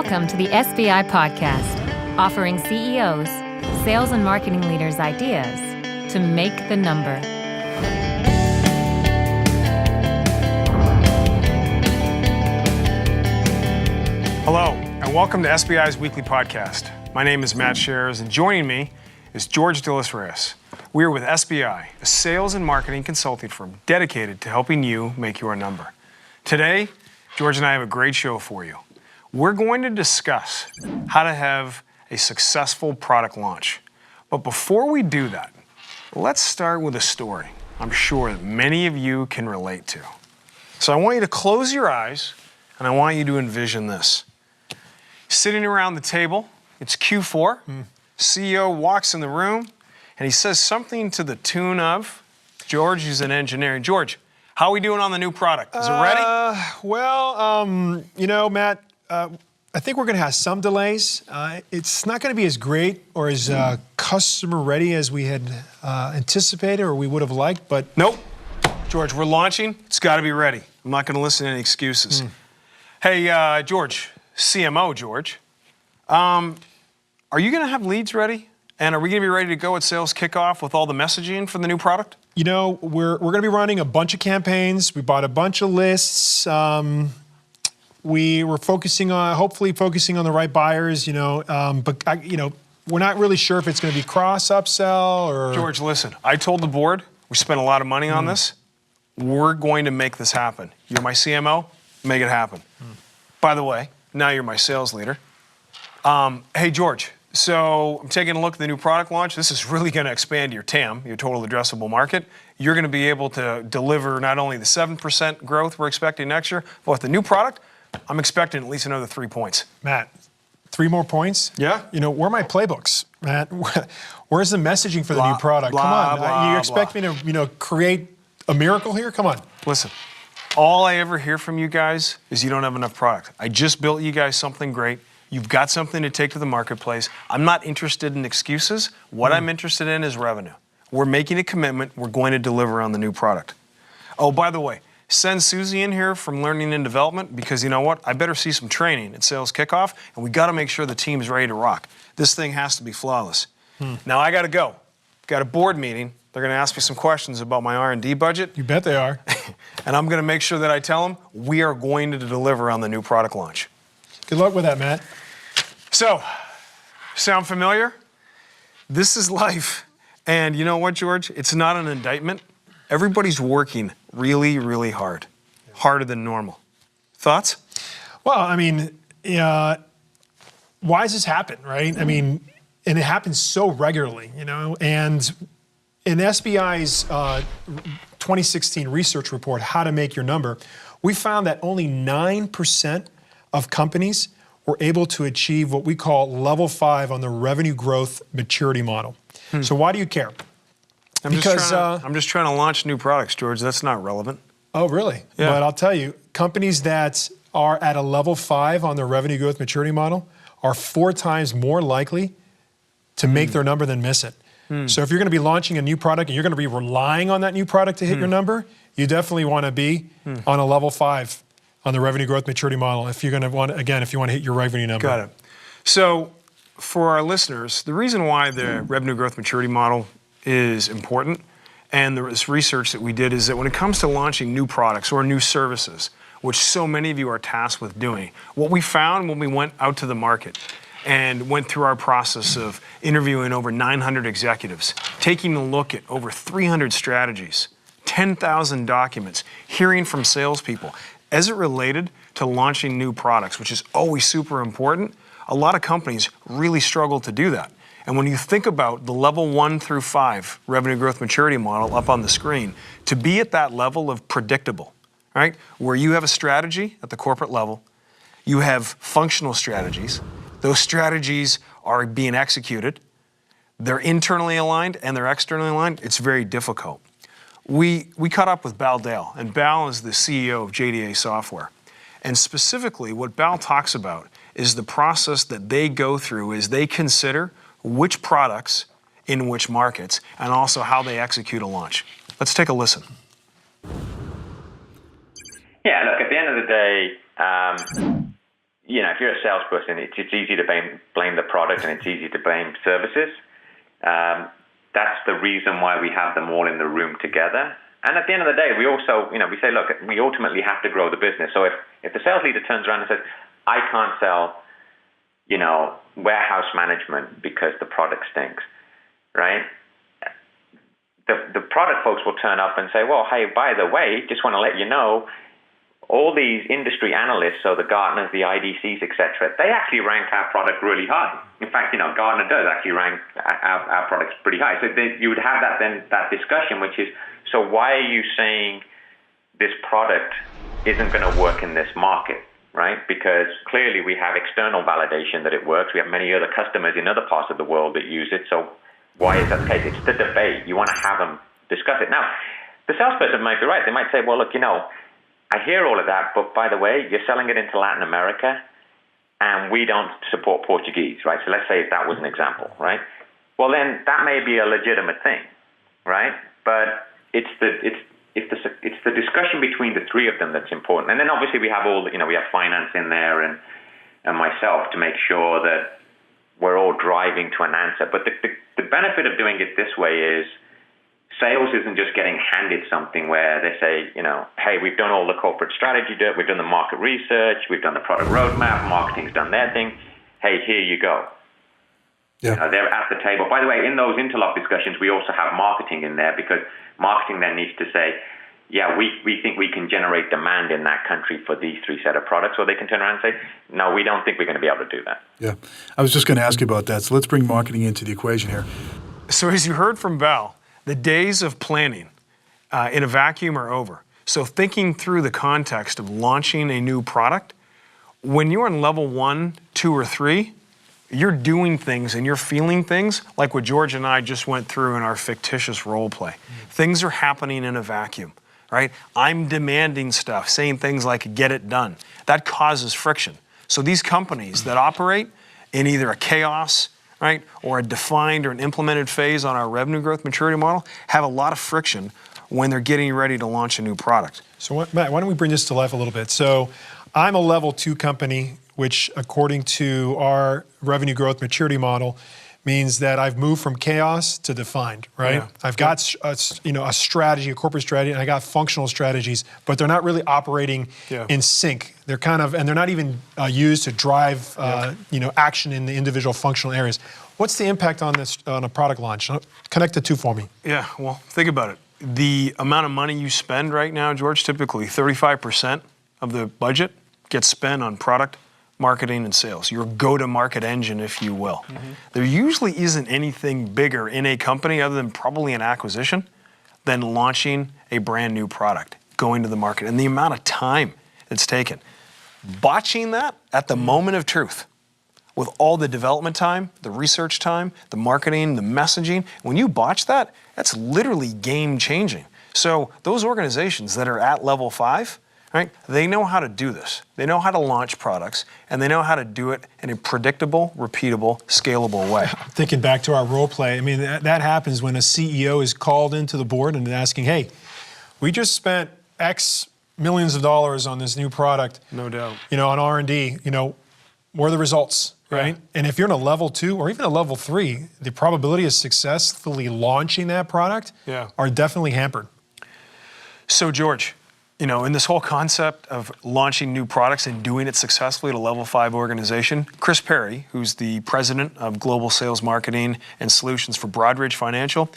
Welcome to the SBI podcast, offering CEOs, sales and marketing leaders ideas to make the number. Hello, and welcome to SBI's weekly podcast. My name is Matt Shares, and joining me is George Dillis Reyes. We are with SBI, a sales and marketing consulting firm dedicated to helping you make your number. Today, George and I have a great show for you. We're going to discuss how to have a successful product launch. But before we do that, let's start with a story I'm sure that many of you can relate to. So I want you to close your eyes, and I want you to envision this. Sitting around the table, it's Q4. CEO walks in the room, and he says something to the tune of, George, he's an engineer. George, how are we doing on the new product? Is it ready? Matt, I think we're going to have some delays. It's not going to be as great or as customer ready as we had anticipated or we would have liked, but... Nope. George, we're launching. It's got to be ready. I'm not going to listen to any excuses. Hey, George, CMO George, are you going to have leads ready? And are we going to be ready to go at sales kickoff with all the messaging for the new product? You know, we're going to be running a bunch of campaigns. We bought a bunch of lists. We were hopefully focusing on the right buyers, but we're not really sure if it's going to be cross upsell or... George, listen, I told the board, we spent a lot of money on this. We're going to make this happen. You're my CMO, make it happen. By the way, now you're my sales leader. Hey, George, so I'm taking a look at the new product launch. This is really going to expand your TAM, your total addressable market. You're going to be able to deliver not only the 7% growth we're expecting next year, but with the new product, I'm expecting at least another 3 points. Matt, 3 more points? Yeah. You know, where are my playbooks, Matt? Where's the messaging for the new product? Come on, you expect me to, create a miracle here? Come on. Listen, all I ever hear from you guys is you don't have enough product. I just built you guys something great. You've got something to take to the marketplace. I'm not interested in excuses. What I'm interested in is revenue. We're making a commitment. We're going to deliver on the new product. Oh, by the way, send Susie in here from Learning and Development because you know what? I better see some training at sales kickoff, and we got to make sure the team's ready to rock. This thing has to be flawless. Now I got to go. Got a board meeting. They're going to ask me some questions about my R&D budget. You bet they are. And I'm going to make sure that I tell them we are going to deliver on the new product launch. Good luck with that, Matt. So, sound familiar? This is life. And you know what, George? It's not an indictment. Everybody's working really, really hard. Harder than normal. Thoughts? Well, I mean, why does this happen, right? I mean, and it happens so regularly, and in SBI's 2016 research report, How to Make Your Number, we found that only 9% of companies were able to achieve what we call level 5 on the revenue growth maturity model. So why do you care? I'm just trying to launch new products, George. That's not relevant. Oh, really? Yeah. But I'll tell you, companies that are at a level 5 on the revenue growth maturity model are 4 times more likely to make their number than miss it. So if you're going to be launching a new product and you're going to be relying on that new product to hit your number, you definitely want to be on a level 5 on the revenue growth maturity model if you're going to want, again, if you want to hit your revenue number. Got it. So for our listeners, the reason why the revenue growth maturity model is important, and this research that we did, is that when it comes to launching new products or new services, which so many of you are tasked with doing, what we found when we went out to the market and went through our process of interviewing over 900 executives, taking a look at over 300 strategies, 10,000 documents, hearing from salespeople, as it related to launching new products, which is always super important, a lot of companies really struggle to do that. And when you think about the level 1 through 5 revenue growth maturity model up on the screen, to be at that level of predictable, right? Where you have a strategy at the corporate level, you have functional strategies, those strategies are being executed, they're internally aligned and they're externally aligned, it's very difficult. We caught up with Bal Dale, and Bal is the CEO of JDA Software. And specifically, what Bal talks about is the process that they go through as they consider which products in which markets and also how they execute a launch. Let's take a listen. Yeah, look, at the end of the day, if you're a salesperson, it's easy to blame the product and it's easy to blame services. That's the reason why we have them all in the room together. And at the end of the day, we also, we say, look, we ultimately have to grow the business. So if the sales leader turns around and says, I can't sell, warehouse management because the product stinks, right? The product folks will turn up and say, well, hey, by the way, just want to let you know, all these industry analysts, so the Gartners, the IDCs, et cetera, they actually rank our product really high. In fact, Gartner does actually rank our products pretty high. So you would have that discussion, which is, so why are you saying this product isn't going to work in this market, right? Because clearly we have external validation that it works. We have many other customers in other parts of the world that use it. So why is that the case? It's the debate. You want to have them discuss it. Now, the salesperson might be right. They might say, well, look, I hear all of that, but by the way, you're selling it into Latin America, and we don't support Portuguese, right? So let's say if that was an example, right? Well, then that may be a legitimate thing, right? But it's the discussion between the three of them that's important. And then obviously we have we have finance in there and myself to make sure that we're all driving to an answer. But the benefit of doing it this way is sales isn't just getting handed something where they say, hey, we've done all the corporate strategy, we've done the market research, we've done the product roadmap, marketing's done their thing. Hey, here you go. Yeah. They're at the table. By the way, in those interlock discussions, we also have marketing in there because marketing then needs to say, yeah, we think we can generate demand in that country for these three set of products. Or they can turn around and say, no, we don't think we're going to be able to do that. Yeah. I was just going to ask you about that. So let's bring marketing into the equation here. So as you heard from Val, the days of planning in a vacuum are over. So thinking through the context of launching a new product, when you're on level 1, 2, or 3, you're doing things and you're feeling things like what George and I just went through in our fictitious role play. Things are happening in a vacuum, right? I'm demanding stuff, saying things like get it done. That causes friction. So these companies that operate in either a chaos, right, or a defined or an implemented phase on our revenue growth maturity model have a lot of friction when they're getting ready to launch a new product. So Matt, why don't we bring this to life a little bit? So I'm a level 2 company, which according to our revenue growth maturity model means that I've moved from chaos to defined, right? Yeah. I've got a strategy, a corporate strategy, and I got functional strategies, but they're not really operating in sync. They're they're not even used to drive action in the individual functional areas. What's the impact on this on a product launch? Connect the two for me. Yeah, well, think about it. The amount of money you spend right now, George, typically 35% of the budget gets spent on product, marketing, and sales, your go-to-market engine, if you will. Mm-hmm. There usually isn't anything bigger in a company other than probably an acquisition than launching a brand new product, going to the market, and the amount of time it's taken. Botching that at the moment of truth, with all the development time, the research time, the marketing, the messaging, when you botch that, that's literally game-changing. So those organizations that are at level 5, right? They know how to do this. They know how to launch products, and they know how to do it in a predictable, repeatable, scalable way. Thinking back to our role play, I mean, that happens when a CEO is called into the board and asking, hey, we just spent X millions of dollars on this new product. No doubt. On R&D, what are the results, right? Yeah. And if you're in a level 2 or even a level 3, the probability of successfully launching that product are definitely hampered. So George, in this whole concept of launching new products and doing it successfully at a level 5 organization, Chris Perry, who's the president of global sales marketing and solutions for Broadridge Financial,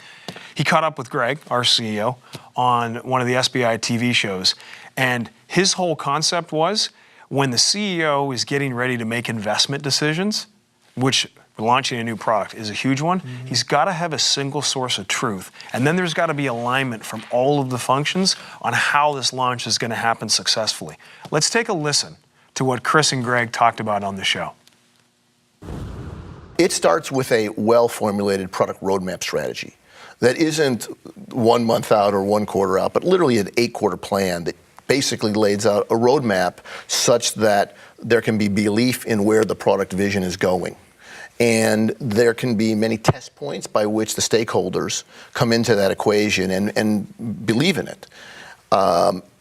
he caught up with Greg, our CEO, on one of the SBI TV shows. And his whole concept was when the CEO is getting ready to make investment decisions, which launching a new product is a huge one, he's got to have a single source of truth. And then there's got to be alignment from all of the functions on how this launch is going to happen successfully. Let's take a listen to what Chris and Greg talked about on the show. It starts with a well-formulated product roadmap strategy that isn't 1 month out or 1 quarter out, but literally an 8-quarter plan that basically lays out a roadmap such that there can be belief in where the product vision is going. And there can be many test points by which the stakeholders come into that equation and believe in it.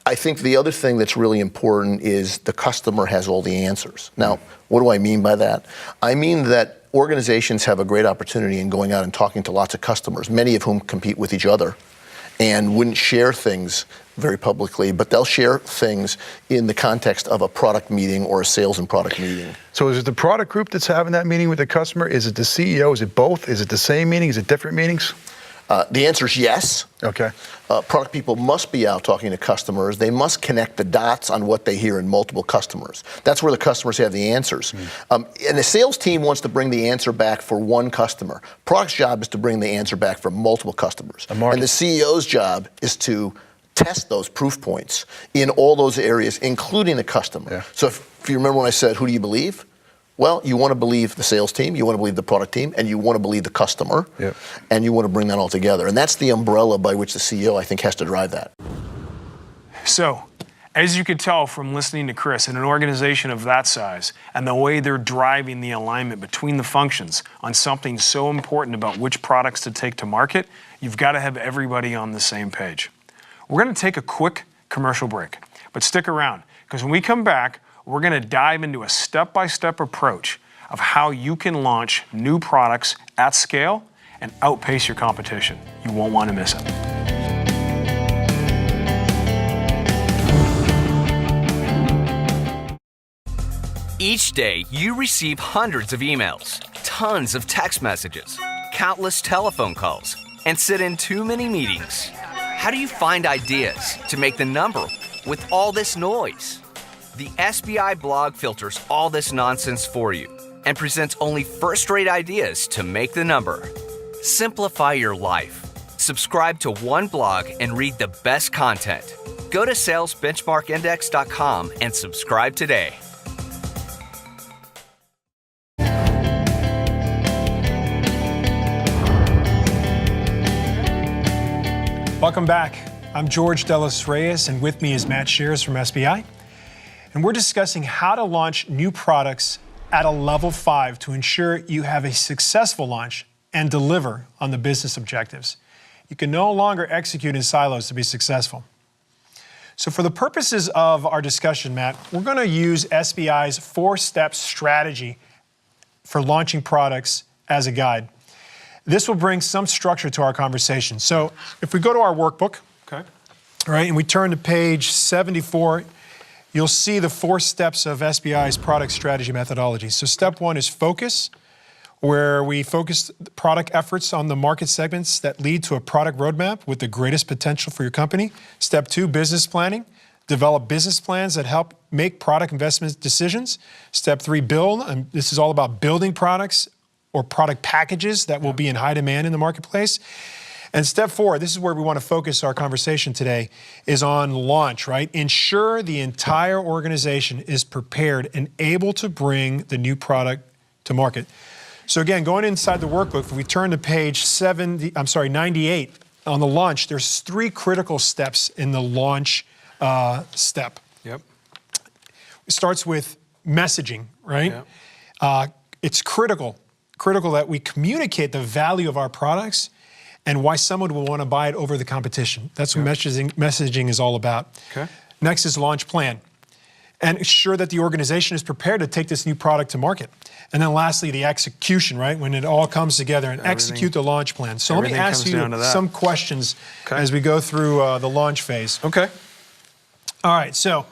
I think the other thing that's really important is the customer has all the answers. Now, what do I mean by that? I mean that organizations have a great opportunity in going out and talking to lots of customers, many of whom compete with each other and wouldn't share things very publicly, but they'll share things in the context of a product meeting or a sales and product meeting. So is it the product group that's having that meeting with the customer? Is it the CEO? Is it both? Is it the same meeting? Is it different meetings? The answer is yes. Okay. Product people must be out talking to customers. They must connect the dots on what they hear in multiple customers. That's where the customers have the answers. And the sales team wants to bring the answer back for one customer. Product's job is to bring the answer back for multiple customers. And the CEO's job is to test those proof points in all those areas, including the customer. Yeah. So if you remember when I said, who do you believe? Well, you want to believe the sales team, you want to believe the product team, and you want to believe the customer, and you want to bring that all together. And that's the umbrella by which the CEO, I think, has to drive that. So, as you could tell from listening to Chris, in an organization of that size, and the way they're driving the alignment between the functions on something so important about which products to take to market, you've got to have everybody on the same page. We're going to take a quick commercial break, but stick around, because when we come back, we're going to dive into a step-by-step approach of how you can launch new products at scale and outpace your competition. You won't want to miss it. Each day, you receive hundreds of emails, tons of text messages, countless telephone calls, and sit in too many meetings. How do you find ideas to make the number with all this noise? The SBI blog filters all this nonsense for you and presents only first-rate ideas to make the number. Simplify your life. Subscribe to one blog and read the best content. Go to salesbenchmarkindex.com and subscribe today. Welcome back. I'm George Delos Reyes, and with me is Matt Shears from SBI. And we're discussing how to launch new products at a level 5 to ensure you have a successful launch and deliver on the business objectives. You can no longer execute in silos to be successful. So for the purposes of our discussion, Matt, we're going to use SBI's 4-step strategy for launching products as a guide. This will bring some structure to our conversation. So if we go to our workbook, right, and we turn to page 74, you'll see the 4 steps of SBI's product strategy methodology. So step 1 is focus, where we focus product efforts on the market segments that lead to a product roadmap with the greatest potential for your company. Step 2, business planning. Develop business plans that help make product investment decisions. Step 3, build. And this is all about building products or product packages that will be in high demand in the marketplace. And step 4, this is where we want to focus our conversation today, is on launch, right? Ensure the entire organization is prepared and able to bring the new product to market. So again, going inside the workbook, if we turn to page 98, on the launch, there's 3 critical steps in the launch step. It starts with messaging, right? It's critical that we communicate the value of our products and why someone will want to buy it over the competition. That's what messaging is all about. Next is launch plan. And ensure that the organization is prepared to take this new product to market. And then lastly, the execution, right? When it all comes together and execute the launch plan. So let me ask you some questions as we go through the launch phase. All right, so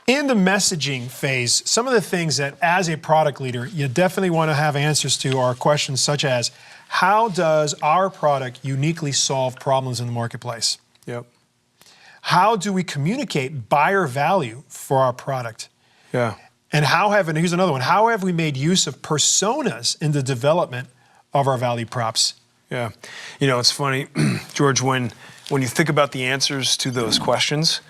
in the messaging phase, some of the things that as a product leader, you definitely want to have answers to are questions such as, how does our product uniquely solve problems in the marketplace? How do we communicate buyer value for our product? And and here's another one, how have we made use of personas in the development of our value props? You know, it's funny, George, when you think about the answers to those questions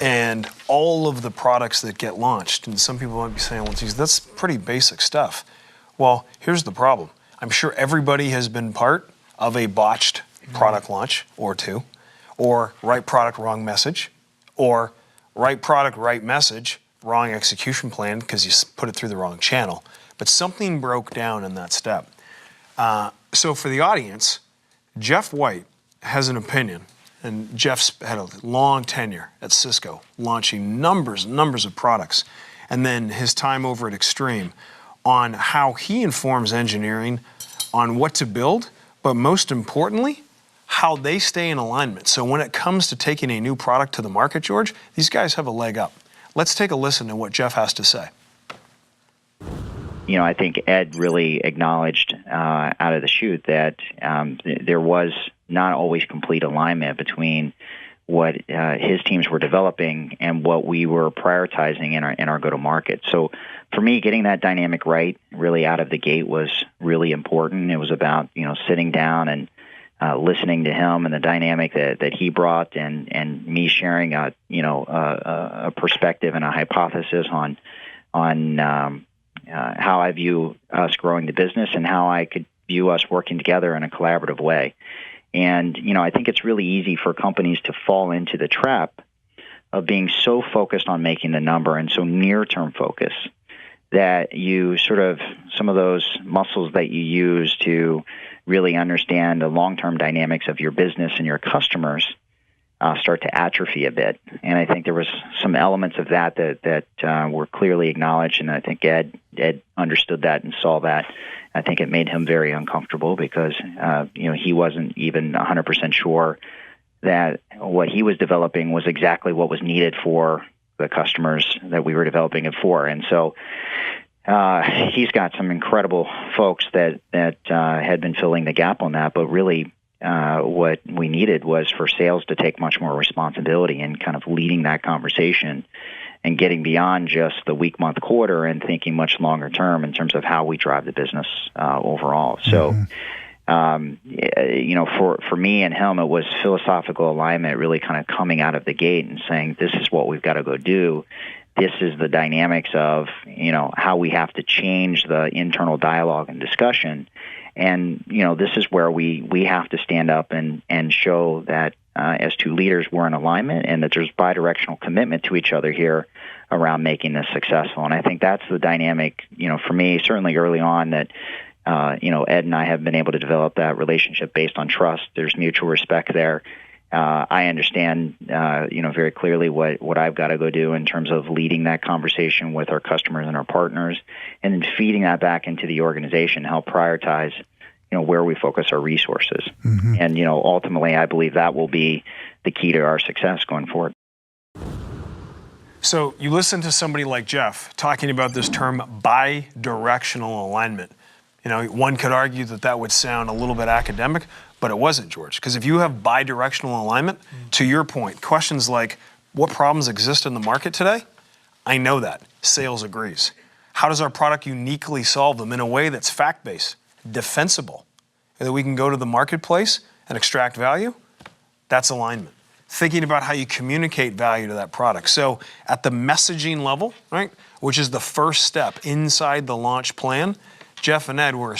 and all of the products that get launched, and some people might be saying, well, geez, that's pretty basic stuff. Well, here's the problem. I'm sure everybody has been part of a botched product launch or 2, or right product, wrong message, or right product, right message, wrong execution plan because you put it through the wrong channel. But something broke down in that step. So for the audience, Jeff White has an opinion and Jeff's had a long tenure at Cisco, launching numbers of products, and then his time over at Extreme, on how he informs engineering on what to build, but most importantly, how they stay in alignment. So when it comes to taking a new product to the market, George, these guys have a leg up. Let's take a listen to what Jeff has to say. You know, I think Ed really acknowledged out of the chute that there was not always complete alignment between what his teams were developing and what we were prioritizing in our go-to-market. So for me, getting that dynamic right really out of the gate was really important. It was about, sitting down and listening to him and the dynamic that he brought, and me sharing a perspective and a hypothesis on how I view us growing the business and how I could view us working together in a collaborative way. And, I think it's really easy for companies to fall into the trap of being so focused on making the number and so near-term focus that you some of those muscles that you use to really understand the long-term dynamics of your business and your customers start to atrophy a bit. And I think there was some elements of that were clearly acknowledged, and I think Ed understood that and saw that. I think it made him very uncomfortable because he wasn't even 100% sure that what he was developing was exactly what was needed for the customers that we were developing it for. And so he's got some incredible folks that had been filling the gap on that, but really what we needed was for sales to take much more responsibility and kind of leading that conversation and getting beyond just the week, month, quarter and thinking much longer term in terms of how we drive the business overall. So, for me and him, it was philosophical alignment really kind of coming out of the gate and saying, this is what we've got to go do. This is the dynamics of, how we have to change the internal dialogue and discussion. And, this is where we have to stand up and show that as two leaders, we're in alignment and that there's bidirectional commitment to each other here around making this successful. And I think that's the dynamic, for me, certainly early on that, Ed and I have been able to develop that relationship based on trust. There's mutual respect there. I understand, very clearly what I've got to go do in terms of leading that conversation with our customers and our partners, and then feeding that back into the organization, help prioritize, where we focus our resources. Mm-hmm. And, ultimately, I believe that will be the key to our success going forward. So you listen to somebody like Jeff talking about this term bi-directional alignment. One could argue that would sound a little bit academic, but it wasn't, George. Because if you have bi-directional alignment, to your point, questions like, what problems exist in the market today? I know that. Sales agrees. How does our product uniquely solve them in a way that's fact-based, defensible, and that we can go to the marketplace and extract value? That's alignment. Thinking about how you communicate value to that product. So at the messaging level, right, which is the first step inside the launch plan, Jeff and Ed were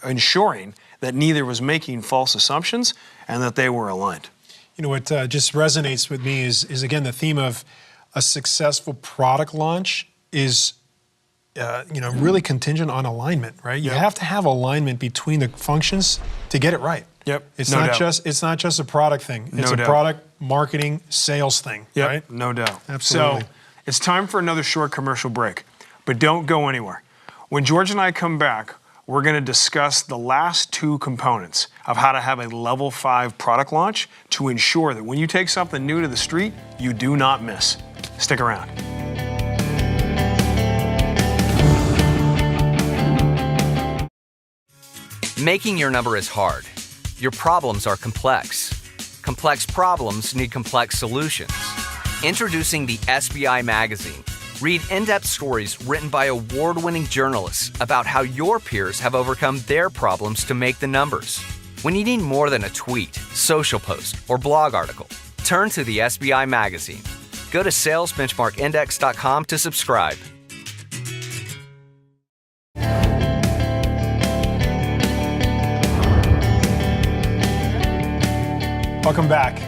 ensuring that neither was making false assumptions and that they were aligned. What just resonates with me is again, the theme of a successful product launch is, really contingent on alignment, right? You have to have alignment between the functions to get it right. Yep. It's not just a product thing. It's a product, marketing, sales thing, right? No doubt. Absolutely. So it's time for another short commercial break, but don't go anywhere. When George and I come back, we're going to discuss the last two components of how to have a level 5 product launch to ensure that when you take something new to the street, you do not miss. Stick around. Making your number is hard. Your problems are complex. Complex problems need complex solutions. Introducing the SBI Magazine. Read in-depth stories written by award-winning journalists about how your peers have overcome their problems to make the numbers. When you need more than a tweet, social post, or blog article, turn to the SBI Magazine. Go to salesbenchmarkindex.com to subscribe. Welcome back.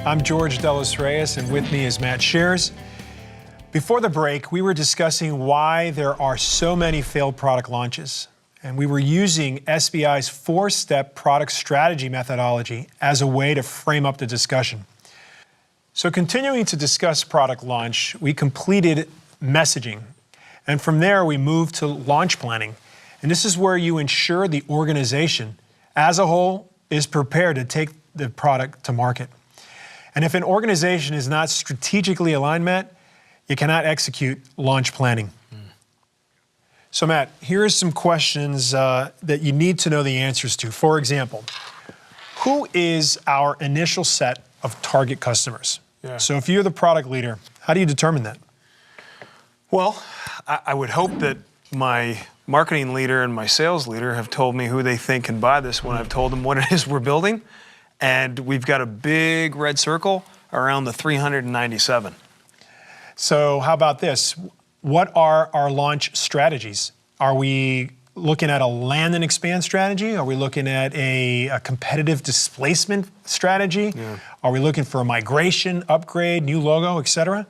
I'm George Delos Reyes, and with me is Matt Shears. Before the break, we were discussing why there are so many failed product launches. And we were using SBI's 4-step product strategy methodology as a way to frame up the discussion. So continuing to discuss product launch, we completed messaging. And from there, we moved to launch planning. And this is where you ensure the organization as a whole is prepared to take the product to market. And if an organization is not strategically aligned, Matt, you cannot execute launch planning. So Matt, here are some questions that you need to know the answers to. For example, who is our initial set of target customers? Yeah. So if you're the product leader, how do you determine that? Well, I would hope that my marketing leader and my sales leader have told me who they think can buy this when I've told them what it is we're building. And we've got a big red circle around the 397. So how about this? What are our launch strategies? Are we looking at a land and expand strategy? Are we looking at a competitive displacement strategy? Yeah. Are we looking for a migration, upgrade, new logo, et cetera?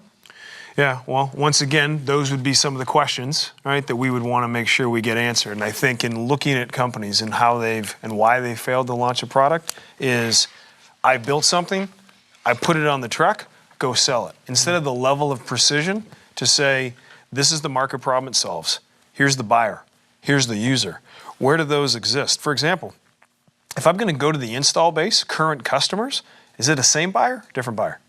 Yeah, well, once again, those would be some of the questions, right, that we would want to make sure we get answered. And I think in looking at companies and how they've and why they failed to launch a product is I built something, I put it on the truck, go sell it. Instead of the level of precision to say, this is the market problem it solves. Here's the buyer. Here's the user. Where do those exist? For example, if I'm going to go to the install base, current customers, is it a same buyer, different buyer?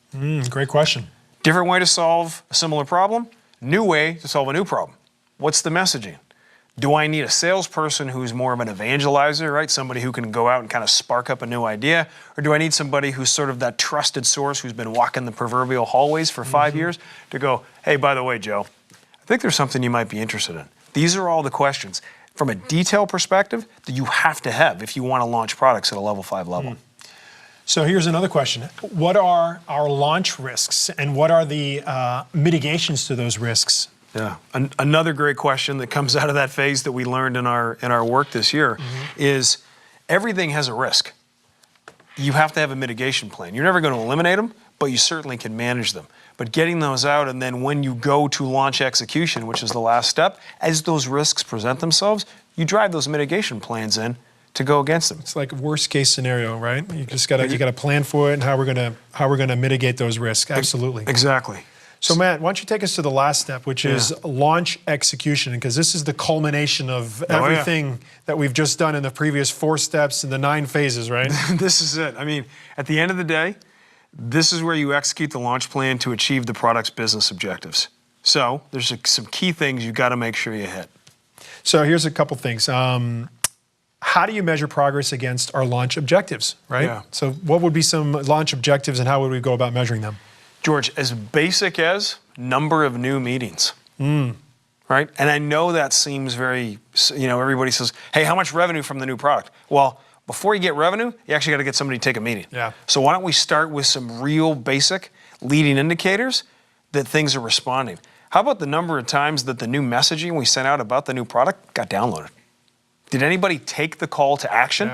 Great question. Different way to solve a similar problem, new way to solve a new problem. What's the messaging? Do I need a salesperson who's more of an evangelizer, right? Somebody who can go out and kind of spark up a new idea? Or do I need somebody who's sort of that trusted source who's been walking the proverbial hallways for 5 years to go, hey, by the way, Joe, I think there's something you might be interested in. These are all the questions from a detail perspective that you have to have if you want to launch products at a level 5 level. So here's another question. What are our launch risks and what are the mitigations to those risks? Yeah, another great question that comes out of that phase that we learned in our work this year is everything has a risk. You have to have a mitigation plan. You're never going to eliminate them, but you certainly can manage them. But getting those out, and then when you go to launch execution, which is the last step, as those risks present themselves, you drive those mitigation plans in to go against them. It's like worst case scenario, right? You just got to plan for it and how we're gonna mitigate those risks. Absolutely. Exactly. So Matt, why don't you take us to the last step, which is launch execution, because this is the culmination of everything that we've just done in the previous 4 steps and the 9 phases, right? This is it. I mean, at the end of the day, this is where you execute the launch plan to achieve the product's business objectives. So there's some key things you've got to make sure you hit. So here's a couple things. How do you measure progress against our launch objectives, right? Yeah. So what would be some launch objectives and how would we go about measuring them? George, as basic as number of new meetings, right? And I know that seems very, everybody says, hey, how much revenue from the new product? Well, before you get revenue, you actually got to get somebody to take a meeting. Yeah. So why don't we start with some real basic leading indicators that things are responding? How about the number of times that the new messaging we sent out about the new product got downloaded? Did anybody take the call to action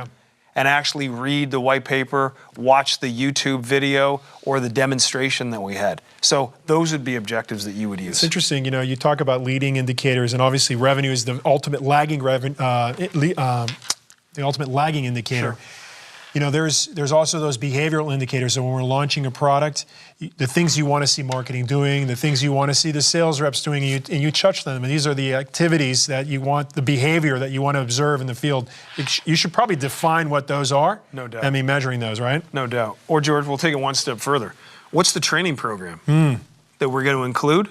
and actually read the white paper, watch the YouTube video, or the demonstration that we had? So those would be objectives that you would use. It's interesting, you talk about leading indicators, and obviously revenue is the ultimate lagging indicator. Sure. There's also those behavioral indicators. So when we're launching a product, the things you want to see marketing doing, the things you want to see the sales reps doing, and you touch them. And these are the activities that you want, the behavior that you want to observe in the field. You should probably define what those are. No doubt. I mean, measuring those, right? No doubt. Or George, we'll take it one step further. What's the training program that we're going to include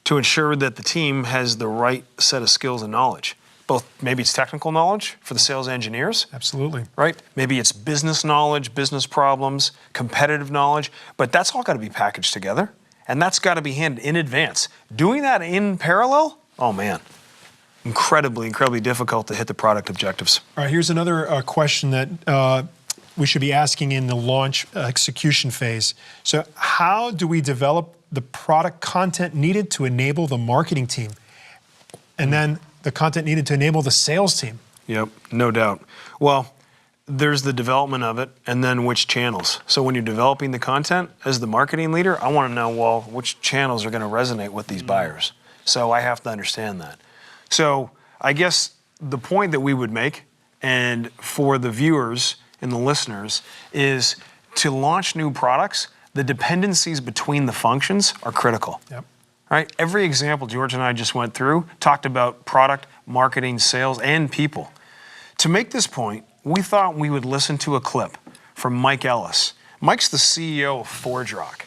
to ensure that the team has the right set of skills and knowledge? Both, maybe it's technical knowledge for the sales engineers. Absolutely. Right? Maybe it's business knowledge, business problems, competitive knowledge, but that's all got to be packaged together, and that's got to be handled in advance. Doing that in parallel, oh man, incredibly difficult to hit the product objectives. All right, here's another question that we should be asking in the launch execution phase. So how do we develop the product content needed to enable the marketing team? And then the content needed to enable the sales team. Yep, no doubt. Well, there's the development of it, and then which channels. So when you're developing the content, as the marketing leader, I want to know, well, which channels are going to resonate with these buyers. So I have to understand that. So I guess the point that we would make, and for the viewers and the listeners, is to launch new products, the dependencies between the functions are critical. Yep. Right? Every example George and I just went through talked about product, marketing, sales, and people. To make this point, we thought we would listen to a clip from Mike Ellis. Mike's the CEO of ForgeRock.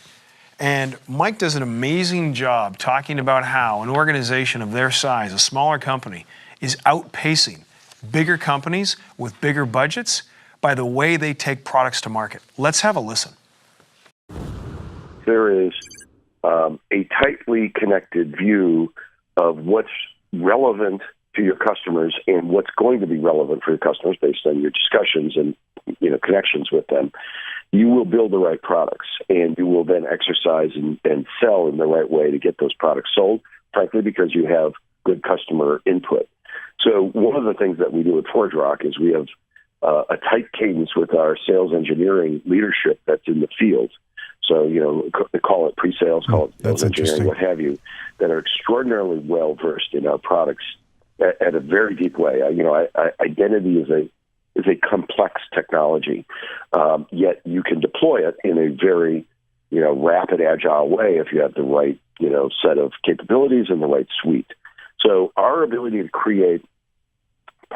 And Mike does an amazing job talking about how an organization of their size, a smaller company, is outpacing bigger companies with bigger budgets by the way they take products to market. Let's have a listen. There is a tightly connected view of what's relevant to your customers and what's going to be relevant for your customers based on your discussions and connections with them. You will build the right products, and you will then exercise and sell in the right way to get those products sold, frankly, because you have good customer input. So one of the things that we do at ForgeRock is we have a tight cadence with our sales engineering leadership that's in the field. So, call it pre-sales, call it sales engineering, what have you, that are extraordinarily well-versed in our products at a very deep way. Identity is a complex technology, yet you can deploy it in a very, rapid, agile way if you have the right, set of capabilities and the right suite. So our ability to create,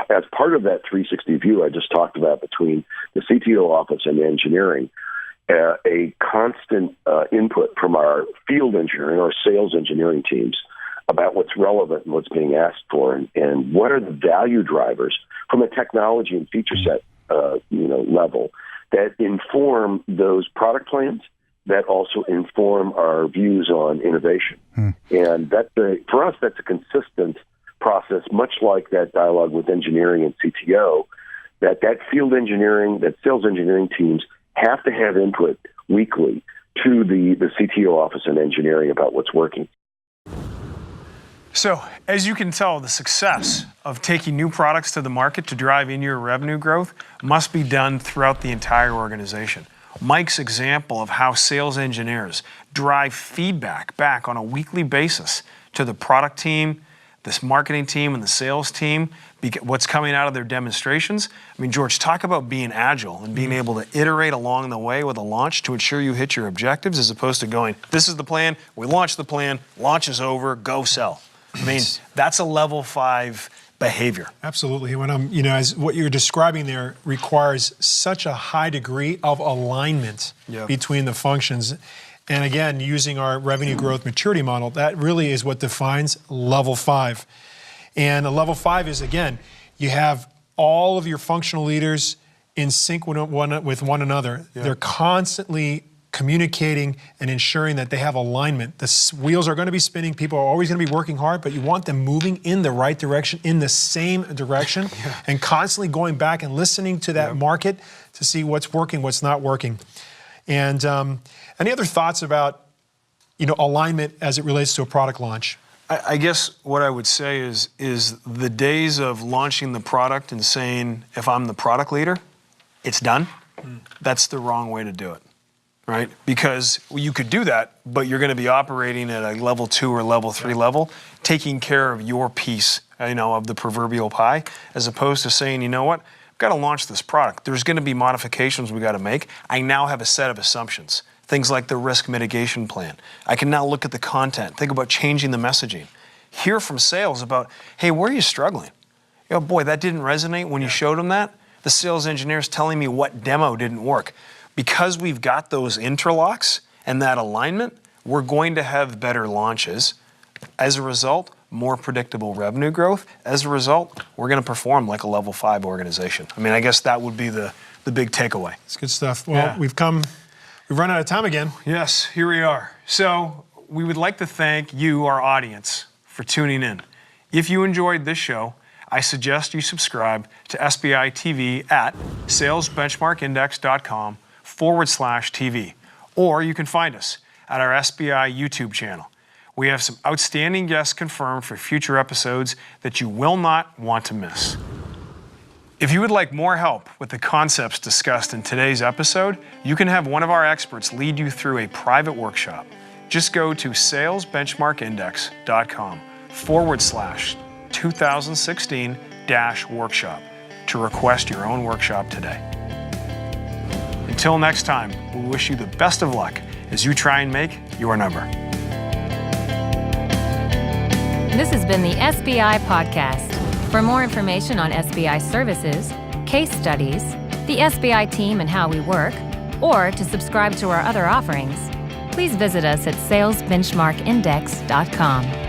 as part of that 360 view I just talked about between the CTO office and engineering, a constant input from our field engineering or sales engineering teams about what's relevant and what's being asked for, and what are the value drivers from a technology and feature set level that inform those product plans, that also inform our views on innovation. And for us, that's a consistent process, much like that dialogue with engineering and CTO, that field engineering, that sales engineering teams have to have input weekly to the CTO office and engineering about what's working. So, as you can tell, the success of taking new products to the market to drive in-year revenue growth must be done throughout the entire organization. Mike's example of how sales engineers drive feedback back on a weekly basis to the product team, this marketing team, and the sales team, what's coming out of their demonstrations. I mean, George, talk about being agile and being able to iterate along the way with a launch to ensure you hit your objectives, as opposed to going, this is the plan, we launch the plan, launch is over, go sell. I mean, that's a level 5 behavior. Absolutely. When as what you're describing there requires such a high degree of alignment between the functions. And again, using our revenue growth maturity model, that really is what defines level 5. And a level 5 is, again, you have all of your functional leaders in sync with one another. Yeah. They're constantly communicating and ensuring that they have alignment. The wheels are going to be spinning. People are always going to be working hard, but you want them moving in the right direction, in the same direction, and constantly going back and listening to that market to see what's working, what's not working. And any other thoughts about, alignment as it relates to a product launch? I guess what I would say is the days of launching the product and saying, if I'm the product leader, it's done, that's the wrong way to do it, right? Because you could do that, but you're going to be operating at a level 2 or level 3 level, taking care of your piece, of the proverbial pie, as opposed to saying, you know what? I've got to launch this product. There's going to be modifications we got to make. I now have a set of assumptions. Things like the risk mitigation plan. I can now look at the content, think about changing the messaging. Hear from sales about, hey, where are you struggling? Boy, that didn't resonate when you showed them that. The sales engineer's telling me what demo didn't work. Because we've got those interlocks and that alignment, we're going to have better launches. As a result, more predictable revenue growth. As a result, we're going to perform like a level 5 organization. I mean, I guess that would be the big takeaway. It's good stuff. Well, we've run out of time again. Yes, here we are. So we would like to thank you, our audience, for tuning in. If you enjoyed this show, I suggest you subscribe to SBI TV at salesbenchmarkindex.com/TV. Or you can find us at our SBI YouTube channel. We have some outstanding guests confirmed for future episodes that you will not want to miss. If you would like more help with the concepts discussed in today's episode, you can have one of our experts lead you through a private workshop. Just go to salesbenchmarkindex.com/2016 Workshop to request your own workshop today. Until next time, we wish you the best of luck as you try and make your number. This has been the SBI Podcast. For more information on SBI services, case studies, the SBI team and how we work, or to subscribe to our other offerings, please visit us at salesbenchmarkindex.com.